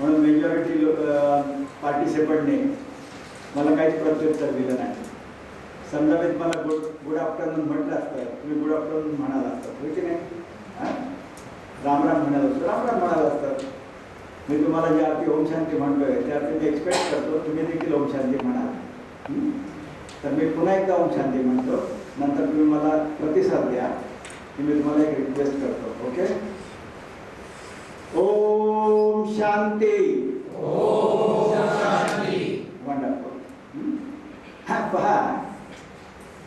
म्हणून मेजॉरिटी लोक पार्टिसिपंटने मला काहीच प्रत्युत्तर दिलं नाही. समजा मी तुम्हाला गुड आफ्टरनून म्हटलं असतं, तुम्ही गुड आफ्टरनून म्हणाला असतात, होय की नाही? हां, राम राम म्हणाला असतं, राम राम म्हणाला असतात. मी तुम्हाला ज्या अर्थी ओम शांती म्हणतोय त्या अर्थी मी एक्सपेक्ट करतो तुम्ही देखील ओम शांती म्हणाल. तर मी पुन्हा एकदा ओम शांती म्हणतो, नंतर तुम्ही मला प्रतिसाद द्या की मी तुम्हाला एक रिक्वेस्ट करतो. ओके? ओम शांती. ओम शांती. वंडरफुल. हा पहा,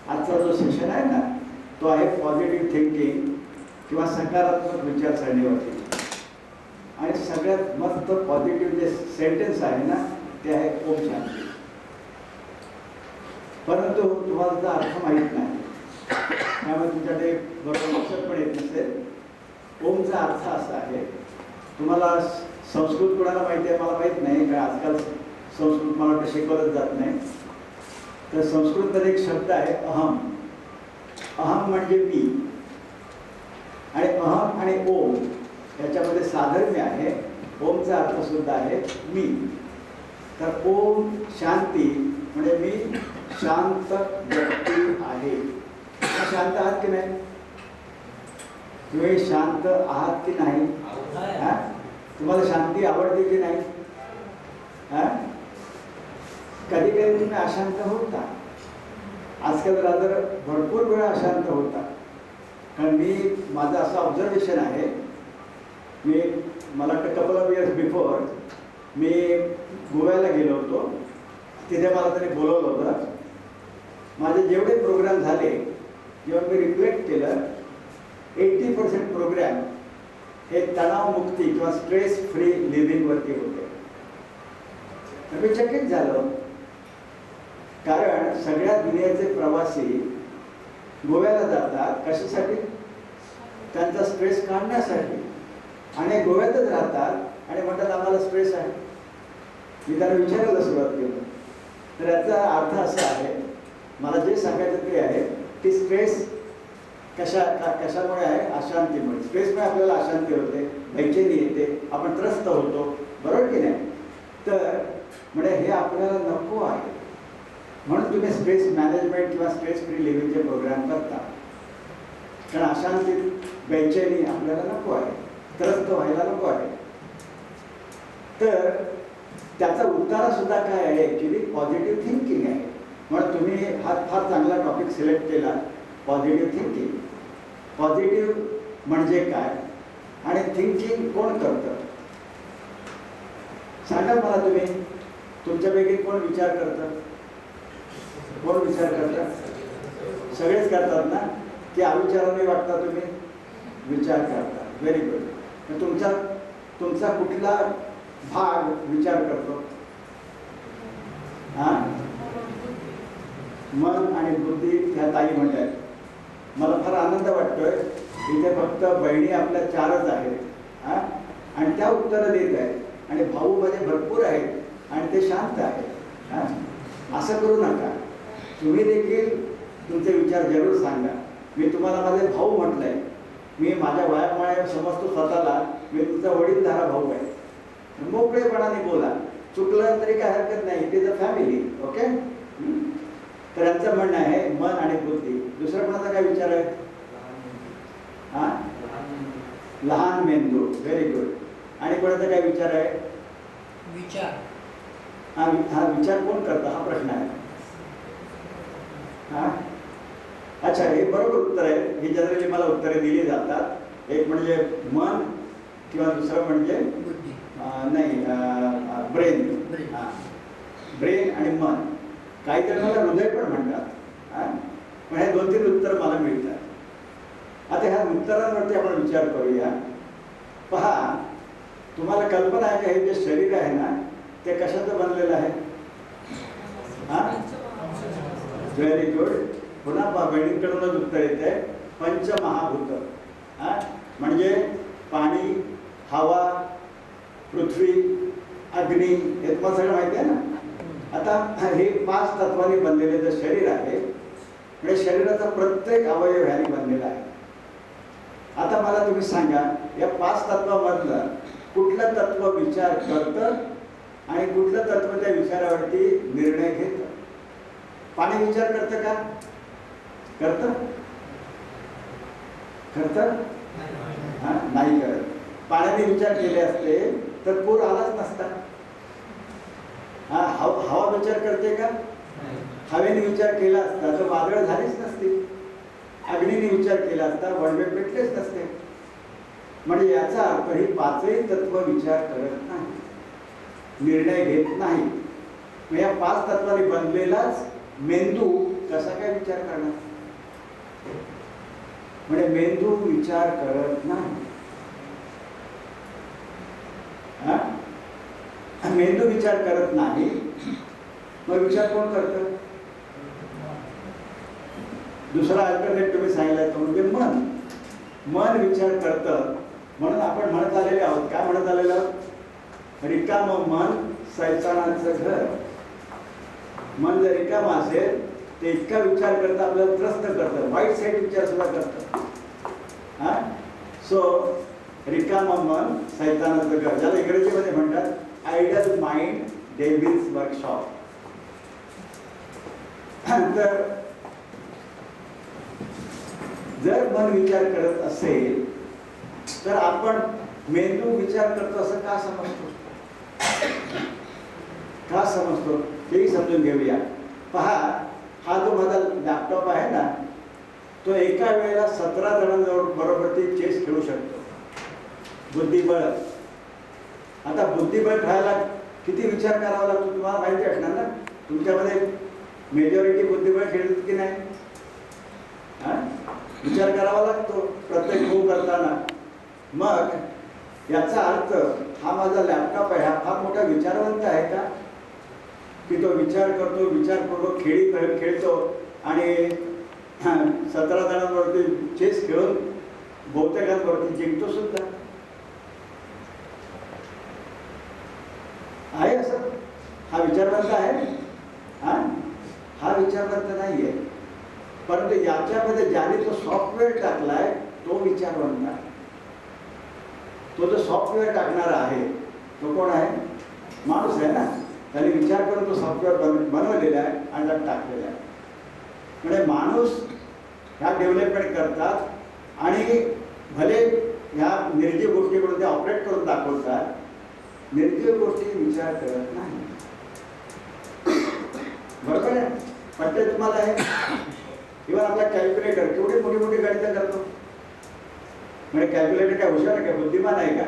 आजचा जो सेशन आहे ना तो आहे पॉझिटिव्ह थिंकिंग किंवा सकारात्मक विचारसरणीवरती. आणि सगळ्यात मस्त पॉझिटिव्ह जे सेंटेन्स आहे ना ते आहे ओम शांती. परंतु तुम्हाला त्याचा अर्थ माहीत नाही, त्यामुळे तुमच्याकडे बरोबर लक्षात पण येत नसेल. ओमचा अर्थ असा आहे, तुम्हाला संस्कृत कोणाला माहिती आहे मला माहीत नाही, कारण आजकाल संस्कृत मला वाटतं शिकवलंच जात नाही. तर संस्कृतमध्ये एक शब्द आहे अहम. अहम म्हणजे मी, आणि अहम आणि ओम याच्यामध्ये साधर्म्य आहे. ओमचा अर्थ सुद्धा आहे मी. तर ओम शांती म्हणजे मी शांत व्यक्ती आहे. शांत आहात की नाही? तुम्ही शांत आहात की नाही? तुम्हाला शांती आवडते की नाही? कधी कधी तुम्ही अशांत होता. आजकाल रादर भरपूर वेळा अशांत होता. कारण माझं असं ऑब्झर्वेशन आहे, मला वाटतं couple of years before me गोव्याला गेलो होतो. तिथे मला त्यांनी बोलवलं होतं. माझे जेवढे प्रोग्राम झाले जेव्हा मी रिफ्लेक्ट केलं, 80% प्रोग्राम हे तणावमुक्ती किंवा स्ट्रेस फ्री लिव्हिंगवरती होते. तर मी चकित झालो, कारण सगळ्या दुनियेचे प्रवासी गोव्याला जातात कशासाठी? त्यांचा स्ट्रेस काढण्यासाठी. आणि गोव्यातच राहतात आणि म्हणतात आम्हाला स्ट्रेस आहे. मी त्यांना विचारायला सुरुवात केलं. तर याचा अर्थ असा आहे, मला जे सांगायचं ते आहे की स्ट्रेस कशामुळे आहे? अशांतीमुळे. स्ट्रेसमुळे आपल्याला अशांती होते, बेचैनी येते, आपण त्रस्त होतो, बरोबर की नाही? तर म्हणजे हे आपल्याला नको आहे. म्हणून तुम्ही स्ट्रेस मॅनेजमेंट किंवा स्ट्रेस फ्री लिव्हिंगचे प्रोग्राम करता. कारण अशांती बेचैनी आपल्याला नको आहे, त्रस्त व्हायला नको आहे. तर त्याचा उत्तर सुद्धा काय आहे? ॲक्च्युली पॉझिटिव्ह थिंकिंग आहे. म्हणून तुम्ही हा फार चांगला टॉपिक सिलेक्ट केला, पॉझिटिव्ह थिंकिंग. पॉझिटिव्ह म्हणजे काय आणि थिंकिंग कोण करतं? सांगा मला तुम्ही. तुमच्यापैकी कोण विचार करतं? कोण विचार करतात? सगळेच करतात ना? की अविचाराने वाटता तुम्ही? विचार करता. Very good. तुमचा कुठला भाग विचार करतो? हां, मन आणि बुद्धी ह्या ताई म्हणतात. मला फार आनंद वाटतोय, इथे फक्त बहिणी आपल्या 4च आहेत. हां, आणि त्या उत्तरं देत आहेत. आणि भाऊ माझे भरपूर आहेत आणि ते शांत आहेत. हां, असं करू नका. तुम्ही देखील तुमचे विचार जरूर सांगा. मी तुम्हाला माझे भाऊ म्हटलंय. मी माझ्या वयामुळे समजतो स्वतःला मी तुमचा वडीलधारा भाऊ आहे. मोकळेपणाने बोला. चुकलं तरी काय हरकत नाही. It is a family. Okay? तर यांचं म्हणणं आहे मन आणि बुद्धी. दुसरं कोणाचा काय विचार आहे? हां, लहान मेंदू. Very good. आणि कोणाचा काय विचार आहे? विचार. हा विचार कोण करतं हा प्रश्न आहे. हां, अच्छा, हे बरोबर उत्तर आहे. ही जनरली मला उत्तरे दिली जातात. एक म्हणजे मन किंवा दुसरं म्हणजे बुद्धी. नाही, ब्रेन. हां, ब्रेन आणि मन. काही जण मला हृदय पण म्हणतात. हां, पण हे 2-3 उत्तर मला मिळतात. आता ह्या उत्तरांवरती आपण विचार करूया. पहा, तुम्हाला कल्पना आहे का हे जे शरीर आहे ना ते कशाचं बनलेलं आहे? हां, व्हेरी गुड. पुन्हा बहिणींकडूनच उत्तर येत आहे. पंचमहाभूत. हां, म्हणजे पाणी, हवा, पृथ्वी, अग्नी, हे तुम्हाला सगळं माहिती आहे ना. आता हे 5 तत्वांनी बनलेले जे शरीर आहे, म्हणजे शरीराचा प्रत्येक अवयव ह्याने बनलेला आहे. आता मला तुम्ही सांगा, या 5 तत्वामधलं कुठलं तत्व विचार करतं आणि कुठलं तत्व त्या विचारावरती निर्णय घेतं. पाणी विचार करतं का? करतं? करतं? नाही करत. पाण्याने विचार केले असते तर पूर आलाच नसता. हवा विचार करते का? हवेने विचार केला असता तर वादळ झालीच नसती. अग्नीने विचार केला असता वळवे पेटलेच नसते. म्हणजे याचा अर्थ ही पाचही तत्व विचार करत नाही, निर्णय घेत नाही. मग या 5 तत्वांनी बनलेलाच मेंदू कसा काय विचार करणार? म्हणजे मेंदू विचार करत नाही. मेंदू विचार करत नाही, मग विचार कोण करतं? दुसरा अल्टरनेट तुम्ही सांगितलं तो म्हणजे मन. मन विचार करतं. म्हणून आपण म्हणत आलेले आहोत, काय म्हणत आलेलो आहोत? रिकामं मन सैतानाचं घर. मन जर रिकाम असेल ते इतका विचार करतं, आपल्याला त्रस्त करतं, वाईट साईड विचार सुद्धा करतं. सो रिकामं मन सैतानाचं घर, ज्याला इंग्रजीमध्ये म्हणतात आयडल माइंड डेव्हिल्स वर्कशॉप. तर जर मन विचार करत असेल तर आपण मेंदू विचार करतो असं का समजतो? का समजतो हेही समजून घेऊया. पहा, हा जो माझा लॅपटॉप आहे ना, तो एका वेळेला 17 जणांजवळ बरोबर ती चेस खेळू शकतो. बुद्धिबळ. आता बुद्धिबळ खेळायला किती विचार करावा लागतो तुम्हाला माहिती असणार ना. तुमच्यामध्ये मेजॉरिटी बुद्धिबळ खेळतात की नाही? विचार करावा लागतो प्रत्येक मूव करताना. मग याचा अर्थ हा माझा लॅपटॉप आहे, हा फार मोठा विचारवंत आहे का? की तो विचार करतो, विचारपूर्वक खेळी खेळतो आणि 17 जणांवरती चेस खेळून बहुतेकांवरती जिंकतो सुद्धा. आहे असं? हा विचारवंत आहे? हा विचारवंत नाही आहे. परंतु याच्यामध्ये ज्याने तो सॉफ्टवेअर टाकलाय तो विचारवंत आहे. तो जो सॉफ्टवेअर टाकणारा आहे तो कोण आहे? माणूस आहे ना. त्याने विचार करून तो सॉफ्टवेअर बनवलेला आहे आणि त्यात टाकलेला आहे. म्हणजे माणूस ह्या डेव्हलपमेंट करतात आणि भले ह्या निर्जीव गोष्टीकडून ते ऑपरेट करून दाखवतात. निर्जीव गोष्टी विचार करत नाही. बरोबर आहे? पटते तुम्हाला आहे? इव्हन आपला कॅल्क्युलेटर केवढी मोठी मोठी गणितं करतो. म्हणजे कॅल्क्युलेटर काय हुशार आहे का? बुद्धिमान आहे का?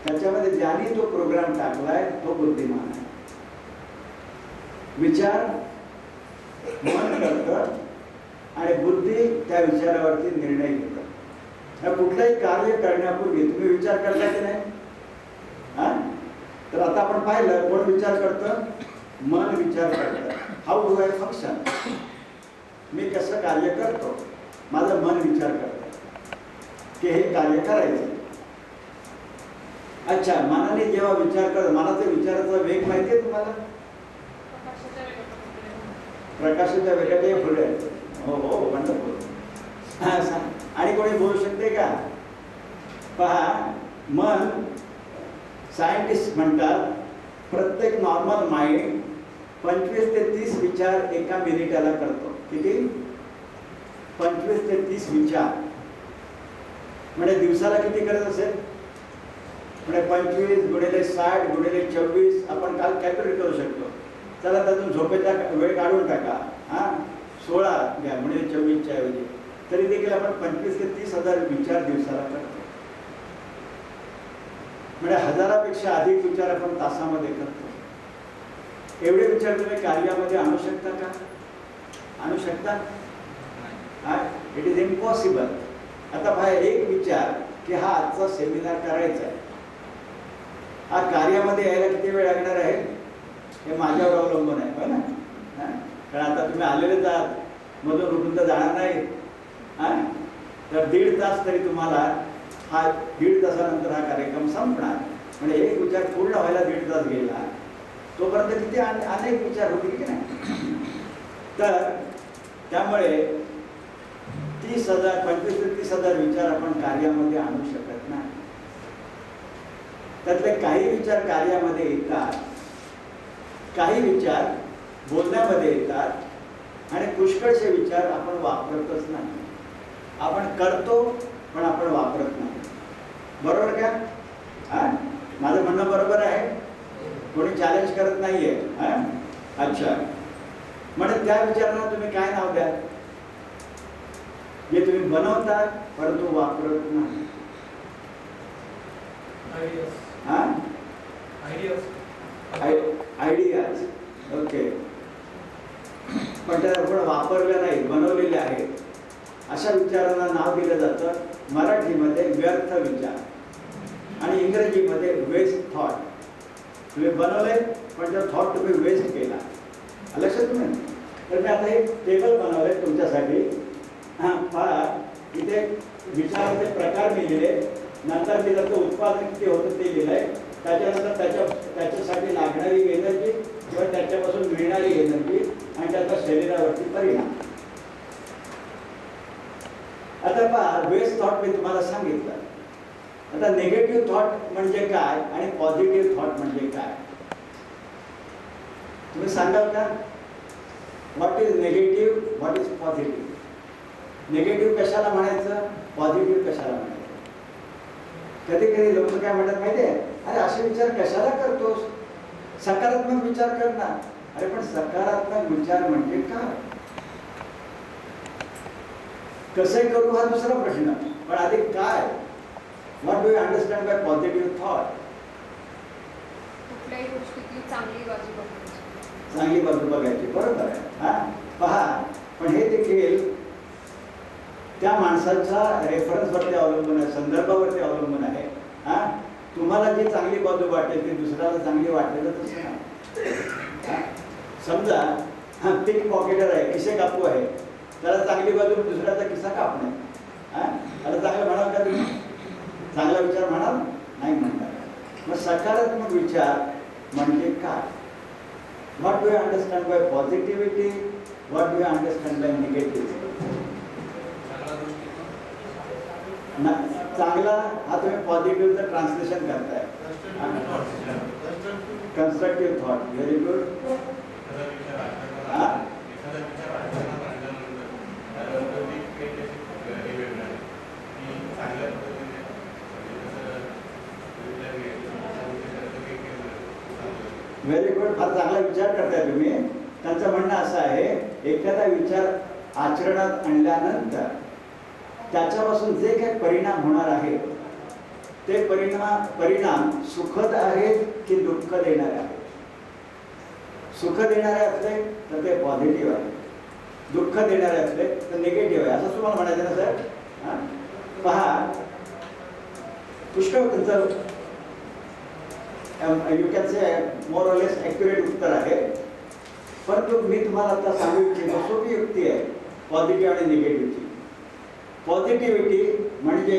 त्याच्यामध्ये ज्याने तो प्रोग्राम टाकलाय तो बुद्धिमान आहे. विचार मन करतं आणि बुद्धी त्या विचारावरती निर्णय घेतं. कुठलंही कार्य करण्यापूर्वी तुम्ही विचार करता की नाही? तर आता आपण पाहिलं कोण विचार करतं? मन विचार करतं. How do I function? मी कसं कार्य करतो? माझं मन विचार करतं की हे कार्य करायचं. अच्छा, मनाने जेव्हा विचार करत, मनाचा विचाराचा वेग माहिती आहे तुम्हाला? प्रकाशाच्या वेगाने पुढे. हो हो, वंडरफुल. आणि कोणी बोलू शकते का? पहा, मन सायंटिस्ट म्हणतात प्रत्येक नॉर्मल माइंड 25 ते 30 विचार एका मिनिटाला करतो. किती? 25 ते 30 विचार. म्हणजे दिवसाला किती करत असेल? म्हणजे 25 गुणिले 60 गुणिले 24 आपण काल कॅल्क्युलेट करू शकतो. चला त्यातून झोपेचा वेळ काढून टाका. 16 घ्या म्हणजे 24च्या ऐवजी. तरी देखील आपण 25 ते 30 हजार विचार दिवसाला करतो. म्हणजे हजारापेक्षा अधिक विचार आपण तासामध्ये करतो. एवढे विचार तुम्ही कार्यामध्ये आणू शकता का? आणू शकता? It is impossible. आता पहा, एक विचार की हा आजचा सेमिनार करायचा आहे, हा कार्यामध्ये यायला किती वेळ लागणार आहे हे माझ्यावर अवलंबून आहे. हो ना? कारण आता तुम्ही आलेलेच आहात, मधून उठून तर जाणार नाही. तर 1.5 तास तरी तुम्हाला हा 1.5 तासानंतर हा कार्यक्रम संपणार. म्हणजे एक विचार पूर्ण व्हायला 1.5 तास गेला, तोपर्यंत किती अनेक विचार होतील की नाही? तर त्यामुळे 30,000 25 ते 30,000 विचार आपण कार्यामध्ये आणू शकत नाही. त्यातले काही विचार कार्यामध्ये येतात, काही विचार बोलण्यामध्ये येतात आणि पुष्कळचे विचार आपण वापरतच नाही. आपण करतो पण आपण वापरत नाही. बरोबर का? हा, माझं म्हणणं बरोबर आहे? कोणी चॅलेंज करत नाहीये. हा, अच्छा. म्हणजे त्या विचारांना तुम्ही काय नाव द्या? जे तुम्ही बनवता परंतु वापरत नाही. हा, आयडियाज. ओके. पण त्या आपण वापरल्या नाहीत, बनवलेल्या आहेत. अशा विचारांना नाव दिलं जातं मराठीमध्ये व्यर्थ विचार आणि इंग्रजीमध्ये वेस्ट थॉट. तुम्ही बनवले पण तो थॉट तुम्ही वेस्ट केला. लक्षात तुम्ही? तर मी आता एक टेबल बनवलंय तुमच्यासाठी. हां, पहा, इथे विचाराचे प्रकार मी लिहिले, नंतर मी त्याचं उत्पादन किती होतं ते लिहिलंय, त्याच्यानंतर त्याच्यासाठी लागणारी एनर्जी किंवा त्याच्यापासून मिळणारी एनर्जी आणि त्याचा शरीरावरती परिणाम. आता पहा, वेस्ट थॉट मी तुम्हाला सांगितलं. आता निगेटिव्ह थॉट म्हणजे काय आणि पॉझिटिव्ह थॉट म्हणजे काय तुम्ही सांगाल का? What is negative, what is positive? Negative कशाला म्हणायचं, पॉझिटिव्ह कशाला म्हणायचं? कधी कधी लोक काय म्हणतात माहिती आहे, अरे असे विचार कशाला करतोस, सकारात्मक विचार कर ना. अरे पण सकारात्मक विचार म्हणजे काय, कसे करू हा दुसरा प्रश्न. पण आधी काय, what do you understand by positive thought? कुठल्याही गोष्टीतली चांगली बाजू बघायची. चांगली बाजू बघायची. बरोबर आहे. हा, पहा, पण हे देखील त्या माणसाच्या रेफरन्सवरती अवलंबून आहे, संदर्भावरती अवलंबून आहे. हा, तुम्हाला जी चांगली बाजू वाटेल ती दुसऱ्याला चांगली वाटेलच असं नाही. समजा हा पिक पॉकेटर आहे, खिसे कापू आहे, त्याला चांगली बाजू दुसऱ्याचा खिसा कापणे. हा, आता चांगलं म्हणाल का तुम्ही? चांगला विचार म्हणाल नाही म्हणणार. मग सकारात्मक विचार म्हणजे काय? What do you understand by positivity, what do you understand by negativity? चांगला हा तुम्ही पॉझिटिव्हचं ट्रान्सलेशन करताय. Constructive thought. Very good. Very good. फार चांगला विचार करताय तुम्ही. त्यांचं म्हणणं असं आहे, एखादा विचार आचरणात आणल्यानंतर त्याच्यापासून जे काही परिणाम होणार आहे ते परिणाम सुखद आहेत की दुःख देणारे आहेत? सुख देणारे असले तर ते पॉझिटिव्ह आहे, दुःख देणारे असले तर निगेटिव्ह आहे, असं तुम्हाला म्हणायचं ना सर? हां, पहा, पुष्कळ तुमचं you can say more or less accurate उत्तर आहे. परंतु मी तुम्हाला आता सांगू इच्छितो, सोपी युक्ती आहे पॉझिटिव्ह आणि निगेटिव्हची. पॉझिटिव्हिटी म्हणजे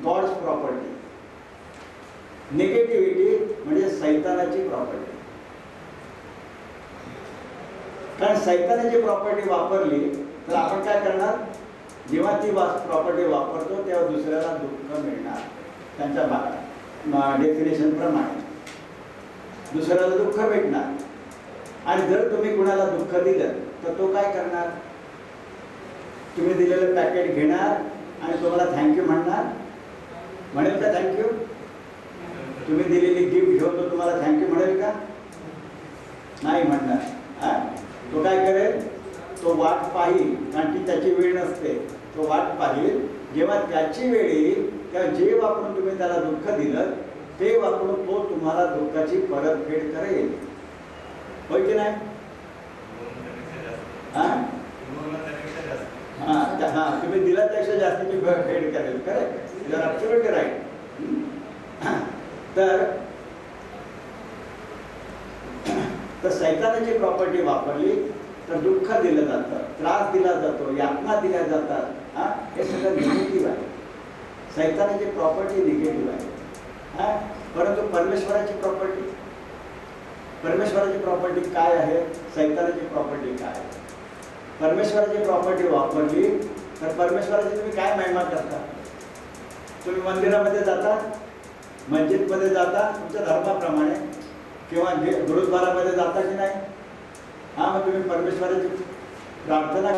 गॉड्स प्रॉपर्टी, निगेटिव्हिटी म्हणजे सैतानाची प्रॉपर्टी. कारण सैतानाची प्रॉपर्टी वापरली तर आपण काय करणार? जेव्हा ती प्रॉपर्टी वापरतो तेव्हा दुसऱ्याला दुःख मिळणार. त्यांच्या डेफिनेशन प्रमाणे दुसऱ्याला दुःख भेटणार. आणि जर तुम्ही कुणाला दुःख दिलं तर तो काय करणार? तुम्ही दिलेलं पॅकेट घेणार आणि तुम्हाला थँक्यू म्हणणार. म्हणेल का थँक्यू? तुम्ही दिलेली गिफ्ट घेऊन तो तुम्हाला थँक्यू म्हणेल का? नाही म्हणणार. तो काय करेल? तो वाट पाहिल, कारण की त्याची वेळ नसते. तो वाट पाहिल, जेव्हा त्याची वेळ येईल तेव्हा जे वापरून तुम्ही त्याला दुःख दिलं ते वापरून तो तुम्हाला दुःखाची परतफेड करेल. होय की नाही? तुम्ही दिला त्यापेक्षा जास्तीची फेड करेल. Correct, you are absolutely right. तर सैतानाची प्रॉपर्टी वापरली तर दुःख दिलं जातं, त्रास दिला जातो, यातना दिल्या जातात. हे सगळं निगेटिव्ह आहे. सैतानाची प्रॉपर्टी निगेटिव्ह आहे. परंतु परमेश्वराची प्रॉपर्टी काय आहे? सैतानाची प्रॉपर्टी काय आहे? परमेश्वराची प्रॉपर्टी वापरली तर परमेश्वराची तुम्ही काय महिमा करता? तुम्ही मंदिरामध्ये जाता, मस्जिदमध्ये जाता तुमच्या धर्माप्रमाणे किंवा गुरुद्वारामध्ये जाता की नाही? हा, मग तुम्ही परमेश्वराची प्रार्थना